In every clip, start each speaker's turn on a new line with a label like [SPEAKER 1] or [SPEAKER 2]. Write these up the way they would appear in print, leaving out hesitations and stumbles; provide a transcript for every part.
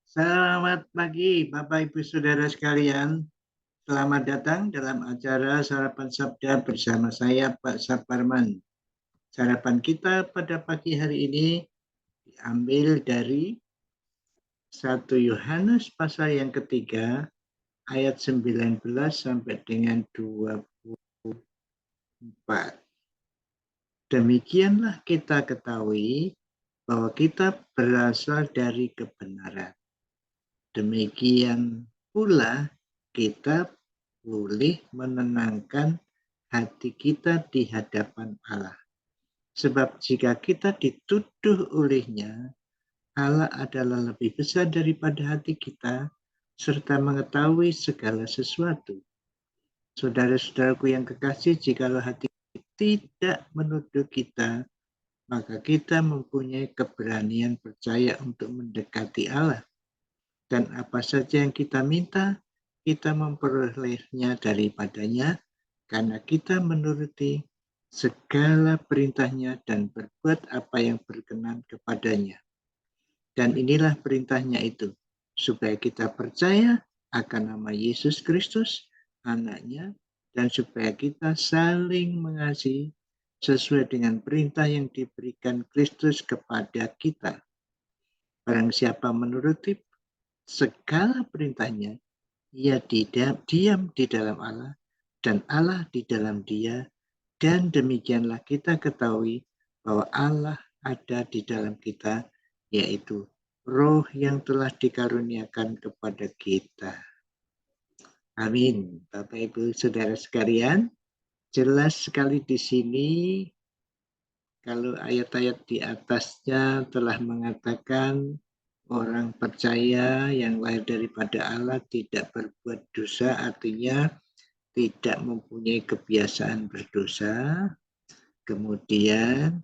[SPEAKER 1] Selamat pagi, Bapak Ibu Saudara sekalian. Selamat datang dalam acara Sarapan Sabda bersama saya, Pak Saparman. Sarapan kita pada pagi hari ini diambil dari 1 Yohanes pasal yang ketiga, ayat 19 sampai dengan 24. Demikianlah kita ketahui bahwa kita berasal dari kebenaran. Demikian pula kita boleh menenangkan hati kita di hadapan Allah. Sebab jika kita dituduh olehnya, Allah adalah lebih besar daripada hati kita, serta mengetahui segala sesuatu. Saudara-saudaraku yang kekasih, jikalau hati tidak menuduh kita, maka kita mempunyai keberanian percaya untuk mendekati Allah. Dan apa saja yang kita minta, kita memperolehnya daripadanya, karena kita menuruti segala perintahnya dan berbuat apa yang berkenan kepadanya. Dan inilah perintahnya itu, supaya kita percaya akan nama Yesus Kristus, anaknya, dan supaya kita saling mengasihi sesuai dengan perintah yang diberikan Kristus kepada kita. Barang siapa menuruti segala perintahnya, ia diam di dalam Allah, dan Allah di dalam dia, dan demikianlah kita ketahui bahwa Allah ada di dalam kita, yaitu Roh yang telah dikaruniakan kepada kita. Amin. Bapak Ibu Saudara sekalian, jelas sekali di sini kalau ayat-ayat di atasnya telah mengatakan orang percaya yang lahir daripada Allah tidak berbuat dosa, artinya tidak mempunyai kebiasaan berdosa. Kemudian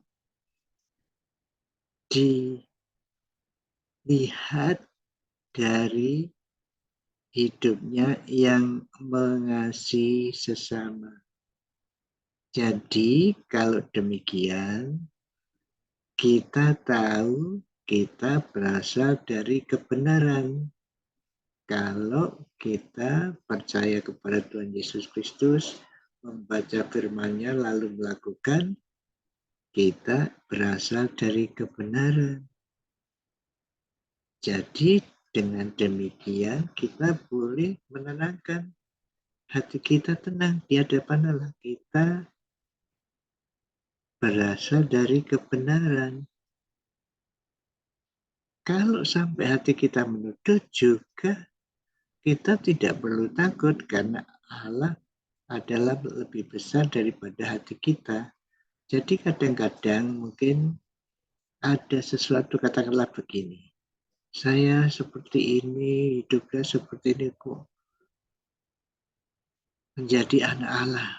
[SPEAKER 1] dilihat dari hidupnya yang mengasihi sesama. Jadi kalau demikian, kita tahu kita berasal dari kebenaran. Kalau kita percaya kepada Tuhan Yesus Kristus, membaca firman-Nya lalu melakukan, kita berasal dari kebenaran. Jadi dengan demikian kita boleh menenangkan hati kita, tenang di hadapan Allah. Kita berasal dari kebenaran. Kalau sampai hati kita menuduh juga, kita tidak perlu takut karena Allah adalah lebih besar daripada hati kita. Jadi kadang-kadang mungkin ada sesuatu, katakanlah begini, saya seperti ini, hidupnya seperti ini kok menjadi anak Allah.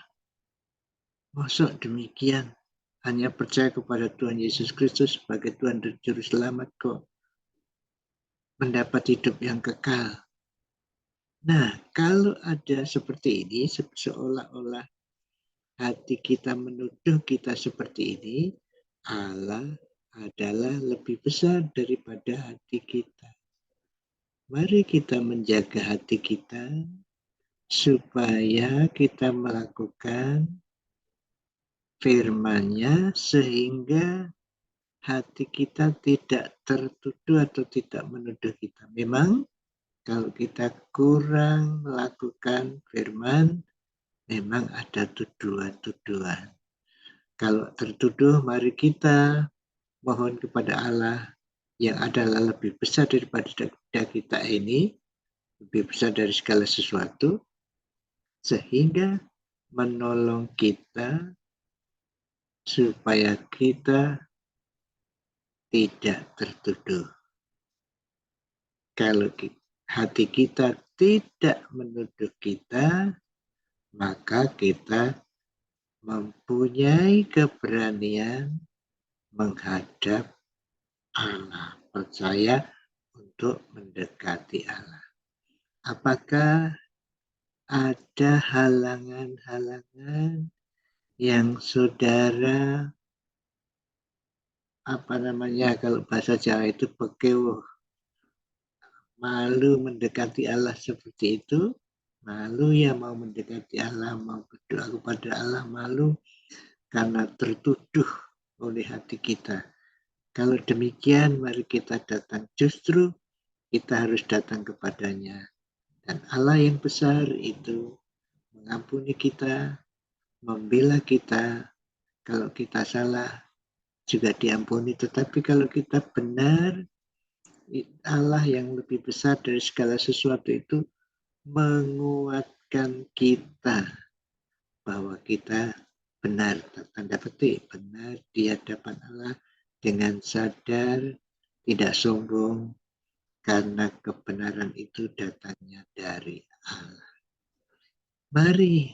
[SPEAKER 1] Maksud demikian, hanya percaya kepada Tuhan Yesus Kristus sebagai Tuhan dan Juru Selamat kok mendapat hidup yang kekal. Nah, kalau ada seperti ini, seolah-olah hati kita menuduh kita seperti ini, Allah adalah lebih besar daripada hati kita. Mari kita menjaga hati kita supaya kita melakukan firman-Nya sehingga hati kita tidak tertuduh atau tidak menuduh kita. Memang kalau kita kurang melakukan firman, memang ada tuduhan-tuduhan. Kalau tertuduh, mari kita mohon kepada Allah yang adalah lebih besar daripada kita ini, lebih besar dari segala sesuatu, sehingga menolong kita supaya kita tidak tertuduh. Kalau hati kita tidak menuduh kita, maka kita mempunyai keberanian menghadap Allah, percaya untuk mendekati Allah. Apakah ada halangan-halangan yang saudara kalau bahasa Jawa itu bekewuh, malu mendekati Allah seperti itu, malu ya mau mendekati Allah, mau berdoa kepada Allah, malu karena tertuduh oleh hati kita. Kalau demikian, mari kita datang. Justru kita harus datang kepadanya. Dan Allah yang besar itu mengampuni kita, membela kita. Kalau kita salah juga diampuni. Tetapi kalau kita benar, Allah yang lebih besar dari segala sesuatu itu menguatkan kita bahwa kita benar, tanda petik, benar di hadapan Allah dengan sadar, tidak sombong, karena kebenaran itu datangnya dari Allah. Mari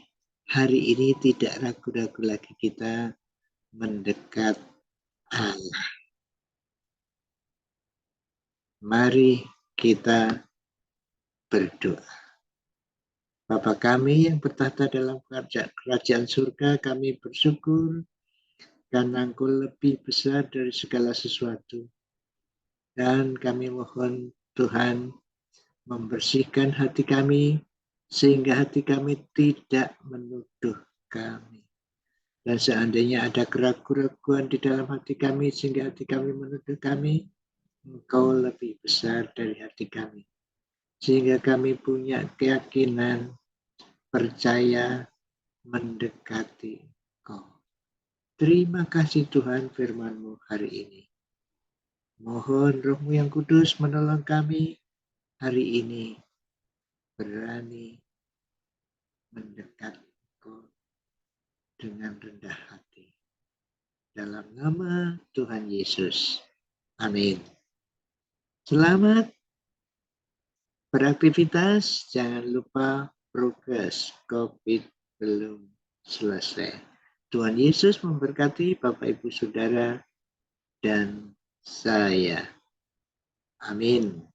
[SPEAKER 1] hari ini tidak ragu-ragu lagi kita mendekat Allah. Mari kita berdoa. Bapa kami yang bertahta dalam kerajaan surga, kami bersyukur karena Engkau lebih besar dari segala sesuatu. Dan kami mohon Tuhan membersihkan hati kami, sehingga hati kami tidak menuduh kami. Dan seandainya ada keraguan-keraguan di dalam hati kami, sehingga hati kami menuduh kami, Engkau lebih besar dari hati kami. Sehingga kami punya keyakinan, percaya, mendekati Engkau. Terima kasih Tuhan firman-Mu hari ini. Mohon Roh-Mu yang kudus menolong kami hari ini berani mendekat Engkau dengan rendah hati. Dalam nama Tuhan Yesus. Amin. Selamat beraktivitas. Jangan lupa progres COVID belum selesai. Tuhan Yesus memberkati Bapak Ibu Saudara dan saya. Amin.